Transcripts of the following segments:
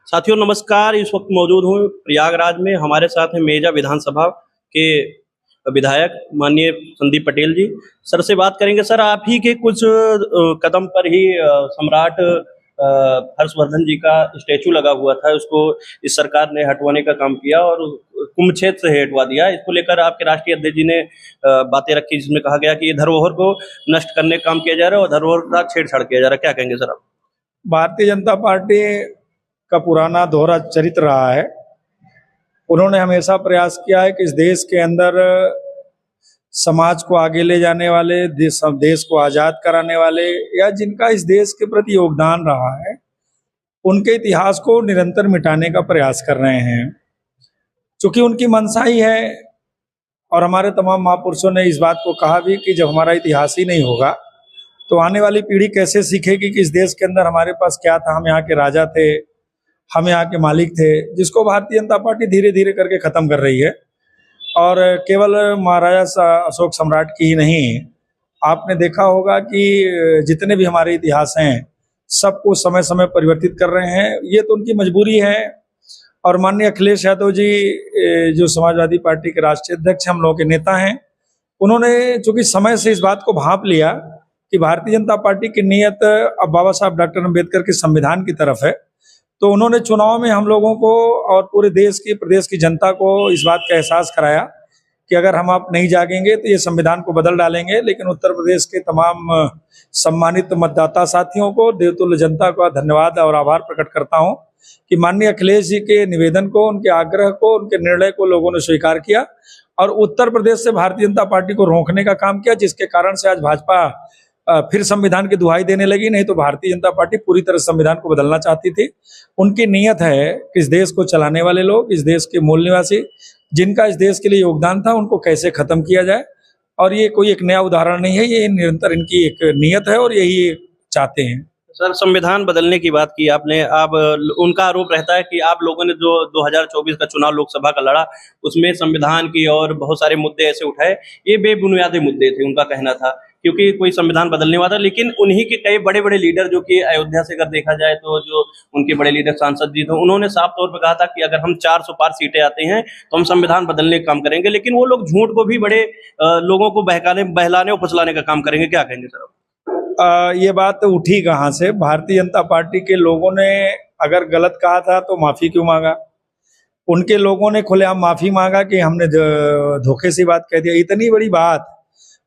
साथियों नमस्कार। इस वक्त मौजूद हूँ प्रयागराज में। हमारे साथ हैं मेजा विधानसभा के विधायक माननीय संदीप पटेल जी। सर से बात करेंगे। सर, आप ही के कुछ कदम पर ही सम्राट हर्षवर्धन जी का स्टैचू लगा हुआ था, उसको इस सरकार ने हटवाने का काम किया और कुंभ क्षेत्र से हटवा दिया। इसको लेकर आपके राष्ट्रीय अध्यक्ष जी ने बातें रखी, जिसमें कहा गया कि ये धरोहर को नष्ट करने का काम किया जा रहा है और धरोहर का छेड़छाड़ किया जा रहा है। क्या कहेंगे सर आप? भारतीय जनता पार्टी का पुराना दोहरा चरित्र रहा है। उन्होंने हमेशा प्रयास किया है कि इस देश के अंदर समाज को आगे ले जाने वाले, देश को आज़ाद कराने वाले या जिनका इस देश के प्रति योगदान रहा है, उनके इतिहास को निरंतर मिटाने का प्रयास कर रहे हैं। चूंकि उनकी मंशा ही है और हमारे तमाम महापुरुषों ने इस बात को कहा भी कि जब हमारा इतिहास ही नहीं होगा तो आने वाली पीढ़ी कैसे सीखेगी कि इस देश के अंदर हमारे पास क्या था, हम यहाँ के राजा थे, हम यहाँ के मालिक थे, जिसको भारतीय जनता पार्टी धीरे धीरे करके ख़त्म कर रही है। और केवल महाराजा अशोक सम्राट की ही नहीं, आपने देखा होगा कि जितने भी हमारे इतिहास हैं सबको समय समय परिवर्तित कर रहे हैं। ये तो उनकी मजबूरी है। और माननीय अखिलेश यादव जी जो समाजवादी पार्टी के राष्ट्रीय अध्यक्ष, हम लोगों के नेता हैं, उन्होंने चूंकि समय से इस बात को भांप लिया कि भारतीय जनता पार्टी की नीयत अब बाबा साहब डॉक्टर अम्बेडकर के संविधान की तरफ है, तो उन्होंने चुनाव में हम लोगों को और पूरे देश की, प्रदेश की जनता को इस बात का एहसास कराया कि अगर हम आप नहीं जागेंगे तो ये संविधान को बदल डालेंगे। लेकिन उत्तर प्रदेश के तमाम सम्मानित मतदाता साथियों को, देवतुल्य जनता का धन्यवाद और आभार प्रकट करता हूँ कि माननीय अखिलेश जी के निवेदन को, उनके आग्रह को, उनके निर्णय को लोगों ने स्वीकार किया और उत्तर प्रदेश से भारतीय जनता पार्टी को रोकने का काम किया, जिसके कारण से आज भाजपा फिर संविधान की दुहाई देने लगी। नहीं तो भारतीय जनता पार्टी पूरी तरह संविधान को बदलना चाहती थी। उनकी नीयत है कि इस देश को चलाने वाले लोग, इस देश के मूल निवासी, जिनका इस देश के लिए योगदान था, उनको कैसे खत्म किया जाए। और ये कोई एक नया उदाहरण नहीं है, ये निरंतर इनकी एक नीयत है और यही चाहते हैं। सर, संविधान बदलने की बात की आपने। अब उनका आरोप रहता है कि आप लोगों ने जो 2024 का चुनाव लोकसभा का लड़ा, उसमें संविधान की और बहुत सारे मुद्दे ऐसे उठाए, ये बेबुनियादी मुद्दे थे, उनका कहना था, क्योंकि कोई संविधान बदलने वाला। लेकिन उन्हीं के कई बड़े बड़े लीडर, जो कि अयोध्या से अगर देखा जाए तो जो उनके बड़े लीडर सांसद जी थे, उन्होंने साफ तौर पर कहा था कि अगर हम 400 पार सीटें आते हैं तो हम संविधान बदलने का काम करेंगे। लेकिन वो लोग झूठ को भी बड़े लोगों को बहलाने और फुसलाने का काम करेंगे। क्या कहेंगे सर? ये बात उठी कहाँ से? भारतीय जनता पार्टी के लोगों ने अगर गलत कहा था तो माफी क्यों मांगा? उनके लोगों ने खुलेआम माफी मांगा कि हमने धोखे से बात कह दिया। इतनी बड़ी बात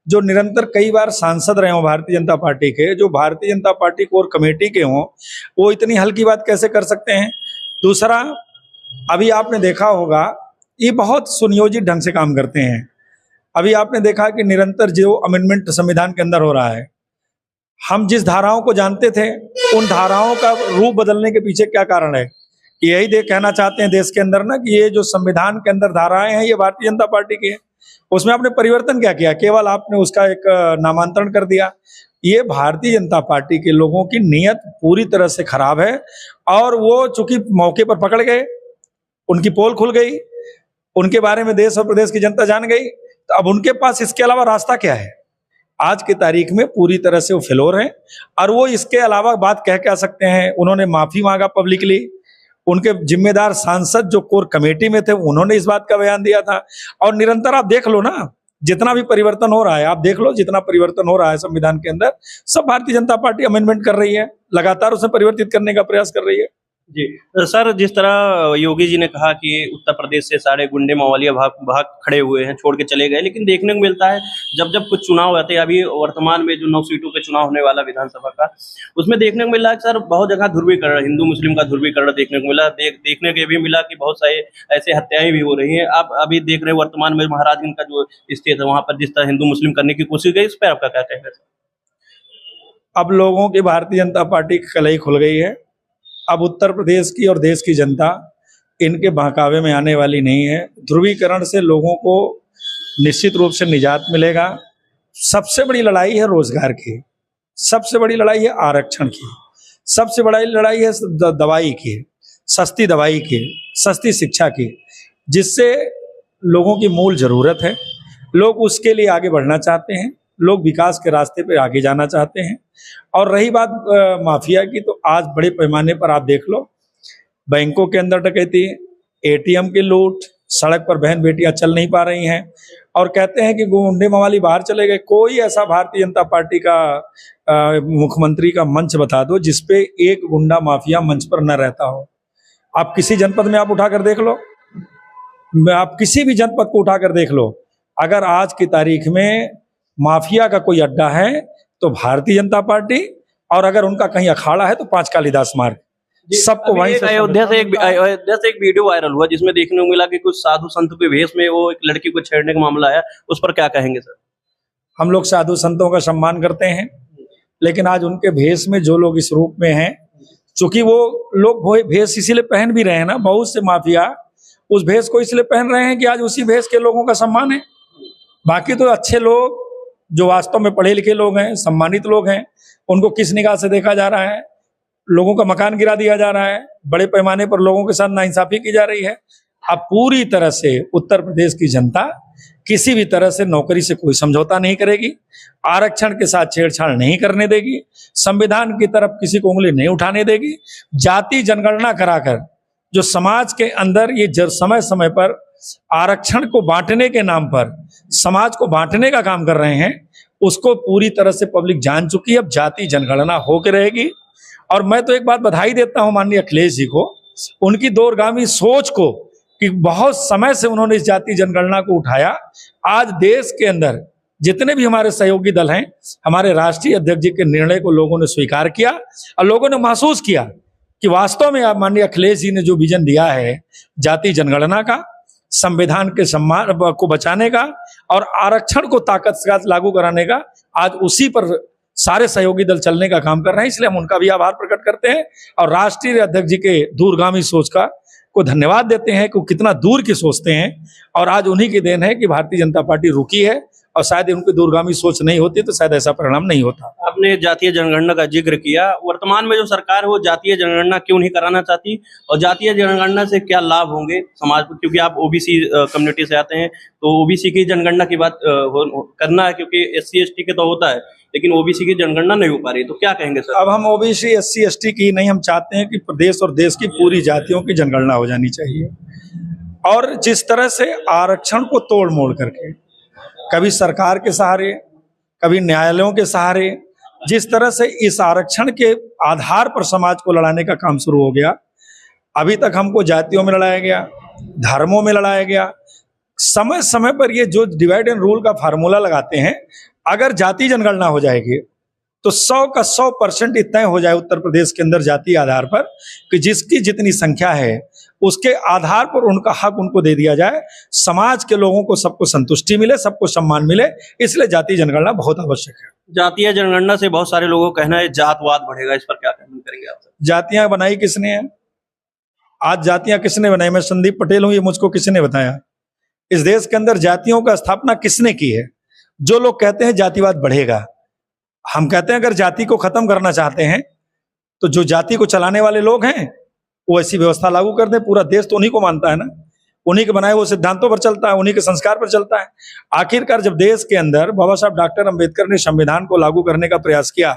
जो निरंतर कई बार सांसद रहे हों भारतीय जनता पार्टी के, जो Bharatiya Janata party core committee के हों, वो इतनी हल्की बात कैसे कर सकते हैं? दूसरा, अभी आपने देखा होगा ये बहुत सुनियोजित ढंग से काम करते हैं। अभी आपने देखा कि निरंतर जो अमेंडमेंट संविधान के अंदर हो रहा है, हम जिस धाराओं को जानते थे उन धाराओं का रूप बदलने के पीछे क्या कारण है? यही कहना चाहते हैं देश के अंदर ना कि ये जो संविधान के अंदर धाराएं हैं ये भारतीय जनता पार्टी की है। उसमें आपने परिवर्तन क्या किया? केवल आपने उसका एक नामांतरण कर दिया। ये भारतीय जनता पार्टी के लोगों की नीयत पूरी तरह से खराब है और वो चूंकि मौके पर पकड़ गए, उनकी पोल खुल गई, उनके बारे में देश और प्रदेश की जनता जान गई, तो अब उनके पास इसके अलावा रास्ता क्या है? आज की तारीख में पूरी तरह से वो फेलोर हैं और वो इसके अलावा बात कह क्या सकते हैं? उन्होंने माफी मांगा पब्लिकली। उनके जिम्मेदार सांसद जो कोर कमेटी में थे उन्होंने इस बात का बयान दिया था। और निरंतर आप देख लो ना, जितना भी परिवर्तन हो रहा है, आप देख लो जितना परिवर्तन हो रहा है संविधान के अंदर, सब भारतीय जनता पार्टी अमेंडमेंट कर रही है, लगातार उसे परिवर्तित करने का प्रयास कर रही है। जी सर, जिस तरह योगी जी ने कहा कि उत्तर प्रदेश से सारे गुंडे मावालिया भाग खड़े हुए हैं, छोड़ के चले गए, लेकिन देखने को मिलता है जब जब कुछ चुनाव आते हैं, अभी वर्तमान में जो 9 सीटों पे चुनाव होने वाला विधानसभा का, उसमें देखने को मिला है सर बहुत जगह ध्रुवीकरण, हिंदू मुस्लिम का ध्रुवीकरण देखने को मिला। देखने के भी मिला कि बहुत सारे ऐसे हत्याएं भी हो रही हैं। आप अभी देख रहे हैं वर्तमान में महाराजगंज का जो स्थिति है, वहां पर जिस तरह हिंदू मुस्लिम करने की कोशिश गई, इस पर आपका क्या कहना है? अब लोगों की भारतीय जनता पार्टी की कलई खुल गई है। अब उत्तर प्रदेश की और देश की जनता इनके बहकावे में आने वाली नहीं है। ध्रुवीकरण से लोगों को निश्चित रूप से निजात मिलेगा। सबसे बड़ी लड़ाई है रोजगार की, सबसे बड़ी लड़ाई है आरक्षण की, सबसे बड़ी लड़ाई है दवाई की, सस्ती दवाई की, सस्ती शिक्षा की, जिससे लोगों की मूल जरूरत है। लोग उसके लिए आगे बढ़ना चाहते हैं, लोग विकास के रास्ते पे आगे जाना चाहते हैं। और रही बात माफिया की, तो आज बड़े पैमाने पर आप देख लो, बैंकों के अंदर डकैती, एटीएम की लूट, सड़क पर बहन बेटियां चल नहीं पा रही हैं और कहते हैं कि गुंडे मवाली बाहर चले गए। कोई ऐसा भारतीय जनता पार्टी का मुख्यमंत्री का मंच बता दो जिसपे एक गुंडा माफिया मंच पर न रहता हो। आप किसी जनपद में आप उठाकर देख लो, आप किसी भी जनपद को उठाकर देख लो, अगर आज की तारीख में माफिया का कोई अड्डा है तो भारतीय जनता पार्टी, और अगर उनका कहीं अखाड़ा है तो 5 कालिदास मार्ग। सबको वहीं से अयोध्या से एक वीडियो वायरल हुआ जिसमें देखने को मिला कि कुछ साधु संत के भेष में वो एक लड़की को छेड़ने का मामला आया, उस पर क्या कहेंगे सर? हम लोग साधु संतों का सम्मान करते हैं, लेकिन आज उनके भेष में जो लोग इस रूप में हैं, चूंकि वो लोग भेष इसीलिए पहन भी रहे हैं ना, बहुत से माफिया उस भेष को इसलिए पहन रहे हैं कि आज उसी भेष के लोगों का सम्मान है। बाकी तो अच्छे लोग जो वास्तव में पढ़े लिखे लोग हैं, सम्मानित लोग हैं, उनको किस निगाह से देखा जा रहा है? लोगों का मकान गिरा दिया जा रहा है, बड़े पैमाने पर लोगों के साथ नाइंसाफी की जा रही है। अब पूरी तरह से उत्तर प्रदेश की जनता किसी भी तरह से नौकरी से कोई समझौता नहीं करेगी, आरक्षण के साथ छेड़छाड़ नहीं करने देगी, संविधान की तरफ किसी को उंगली नहीं उठाने देगी। जाति जनगणना कराकर जो समाज के अंदर ये समय समय पर आरक्षण को बांटने के नाम पर समाज को बांटने का काम कर रहे हैं, उसको पूरी तरह से पब्लिक जान चुकी है। अब जाति जनगणना होकर रहेगी। और मैं तो एक बात बधाई देता हूं माननीय अखिलेश जी को, उनकी दूरगामी सोच को, कि बहुत समय से उन्होंने इस जाति जनगणना को उठाया। आज देश के अंदर जितने भी हमारे सहयोगी दल हैं, हमारे राष्ट्रीय अध्यक्ष जी के निर्णय को लोगों ने स्वीकार किया और लोगों ने महसूस किया कि वास्तव में आप माननीय अखिलेश जी ने जो विजन दिया है जाति जनगणना का, संविधान के सम्मान को बचाने का और आरक्षण को ताकत के साथ लागू कराने का, आज उसी पर सारे सहयोगी दल चलने का काम कर रहे हैं। इसलिए हम उनका भी आभार प्रकट करते हैं और राष्ट्रीय अध्यक्ष जी के दूरगामी सोच को धन्यवाद देते हैं कि वो कितना दूर की सोचते हैं। और आज उन्हीं की देन है कि भारतीय जनता पार्टी रुकी है, और शायद उनकी दूरगामी सोच नहीं होती तो शायद ऐसा परिणाम नहीं होता। आपने जातीय जनगणना का जिक्र किया, वर्तमान में जो सरकार है वो जातीय जनगणना क्यों नहीं कराना चाहती, और जातीय जनगणना से क्या लाभ होंगे समाज को? क्योंकि आप ओबीसी कम्युनिटी से आते हैं, तो ओबीसी की जनगणना की बात करना है, क्योंकि SC ST के तो होता है लेकिन ओबीसी की जनगणना नहीं हो पा रही, तो क्या कहेंगे सर? अब हम ओबीसी SC ST की नहीं, हम चाहते हैं कि प्रदेश और देश की पूरी जातियों की जनगणना हो जानी चाहिए। और जिस तरह से आरक्षण को तोड़ मोड़ करके कभी सरकार के सहारे, कभी न्यायालयों के सहारे, जिस तरह से इस आरक्षण के आधार पर समाज को लड़ाने का काम शुरू हो गया। अभी तक हमको जातियों में लड़ाया गया, धर्मों में लड़ाया गया। समय समय पर ये जो डिवाइड एंड रूल का फार्मूला लगाते हैं, अगर जाति जनगणना हो जाएगी तो 100 का 100% इतना हो जाए उत्तर प्रदेश के अंदर जाति आधार पर कि जिसकी जितनी संख्या है उसके आधार पर उनका हक उनको दे दिया जाए, समाज के लोगों को सबको संतुष्टि मिले, सबको सम्मान मिले। इसलिए जाति जनगणना बहुत आवश्यक है। जातीय जनगणना से बहुत सारे लोगों का कहना है जातवाद बढ़ेगा, इस पर क्या कहना करेंगे आप? जातियां बनाई किसने है? आज जातियां किसने बनाई? मैं संदीप पटेल हूं, ये मुझको किसने बताया? इस देश के अंदर जातियों का स्थापना किसने की है? जो लोग कहते हैं जातिवाद बढ़ेगा, हम कहते हैं अगर जाति को खत्म करना चाहते हैं तो जो जाति को चलाने वाले लोग हैं वो ऐसी व्यवस्था लागू कर दें। पूरा देश तो उन्हीं को मानता है ना, उन्हीं के बनाए वो सिद्धांतों पर चलता है, उन्हीं के संस्कार पर चलता है। आखिरकार जब देश के अंदर बाबा साहब डॉक्टर अंबेडकर ने संविधान को लागू करने का प्रयास किया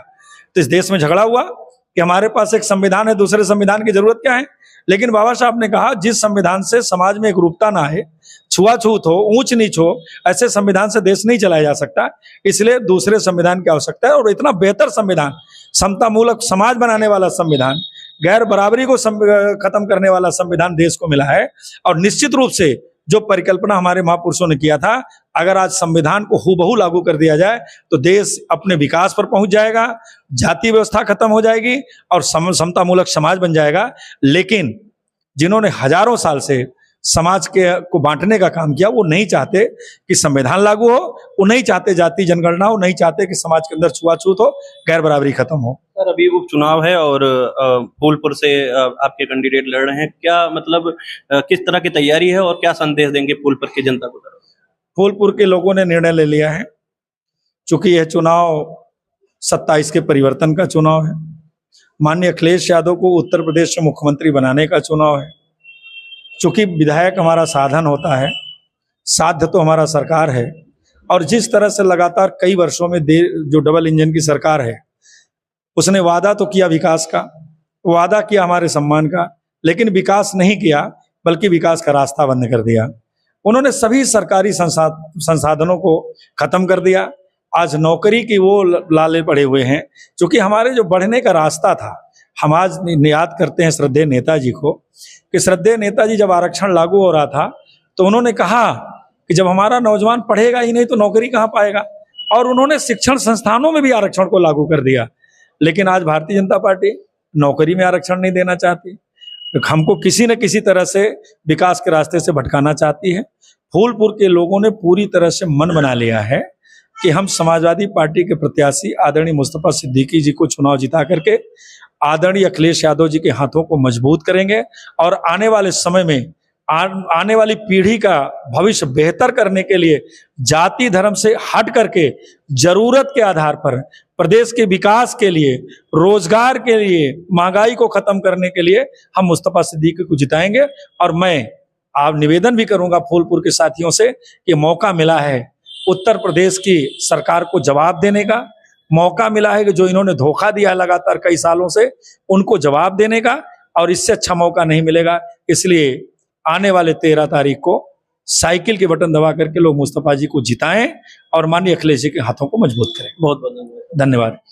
तो इस देश में झगड़ा हुआ कि हमारे पास एक संविधान है, दूसरे संविधान की जरूरत क्या है। लेकिन बाबा साहब ने कहा जिस संविधान से समाज में एकरूपता ना आए, छुआछूत हो, ऊंच नीच हो, ऐसे संविधान से देश नहीं चलाया जा सकता। इसलिए दूसरे संविधान की आवश्यकता है। और इतना बेहतर संविधान, समता मूलक समाज बनाने वाला संविधान, गैर बराबरी को खत्म करने वाला संविधान देश को मिला है। और निश्चित रूप से जो परिकल्पना हमारे महापुरुषों ने किया था, अगर आज संविधान को हूबहू लागू कर दिया जाए तो देश अपने विकास पर पहुंच जाएगा, जाति व्यवस्था खत्म हो जाएगी और समता मूलक समाज बन जाएगा। लेकिन जिन्होंने हजारों साल से समाज को बांटने का काम किया, वो नहीं चाहते कि संविधान लागू हो, वो नहीं चाहते जाति जनगणना हो, नहीं चाहते कि समाज के अंदर छुआछूत हो, गैर बराबरी खत्म हो। सर, अभी उपचुनाव है और फूलपुर से आपके कैंडिडेट लड़ रहे हैं, क्या मतलब किस तरह की तैयारी है और क्या संदेश देंगे फूलपुर की जनता को? फूलपुर के लोगों ने निर्णय ले लिया है, चूंकि यह चुनाव 27 के परिवर्तन का चुनाव है, माननीय अखिलेश यादव को उत्तर प्रदेश में मुख्यमंत्री बनाने का चुनाव है। चूंकि विधायक हमारा साधन होता है, साध्य तो हमारा सरकार है। और जिस तरह से लगातार कई वर्षों में जो डबल इंजन की सरकार है, उसने वादा तो किया विकास का, वादा किया हमारे सम्मान का, लेकिन विकास नहीं किया, बल्कि विकास का रास्ता बंद कर दिया। उन्होंने सभी सरकारी संसाधनों को खत्म कर दिया। आज नौकरी की वो लाले पड़े हुए हैं, क्योंकि हमारे जो बढ़ने का रास्ता था, हम आज याद करते हैं श्रद्धेय नेताजी को, कि श्रद्धेय नेताजी जब आरक्षण लागू हो रहा था तो उन्होंने कहा कि जब हमारा नौजवान पढ़ेगा ही नहीं तो नौकरी कहाँ पाएगा, और उन्होंने शिक्षण संस्थानों में भी आरक्षण को लागू कर दिया। लेकिन आज भारतीय जनता पार्टी नौकरी में आरक्षण नहीं देना चाहती, हमको किसी न किसी तरह से विकास के रास्ते से भटकाना चाहती है। फूलपुर के लोगों ने पूरी तरह से मन बना लिया है कि हम समाजवादी पार्टी के प्रत्याशी आदरणीय मुस्तफा सिद्दीकी जी को चुनाव जिता करके आदरणीय अखिलेश यादव जी के हाथों को मजबूत करेंगे, और आने वाले समय में आने वाली पीढ़ी का भविष्य बेहतर करने के लिए जाति धर्म से हट करके जरूरत के आधार पर प्रदेश के विकास के लिए, रोजगार के लिए, महंगाई को खत्म करने के लिए हम मुस्तफा सिद्दीकी को जिताएंगे। और मैं आप निवेदन भी करूंगा फूलपुर के साथियों से कि मौका मिला है उत्तर प्रदेश की सरकार को जवाब देने का, मौका मिला है कि जो इन्होंने धोखा दिया लगातार कई सालों से उनको जवाब देने का, और इससे अच्छा मौका नहीं मिलेगा। इसलिए आने वाले 13 तारीख को साइकिल के बटन दबा करके लोग मुस्तफा जी को जिताएं और माननीय अखिलेश जी के हाथों को मजबूत करें। बहुत बहुत धन्यवाद।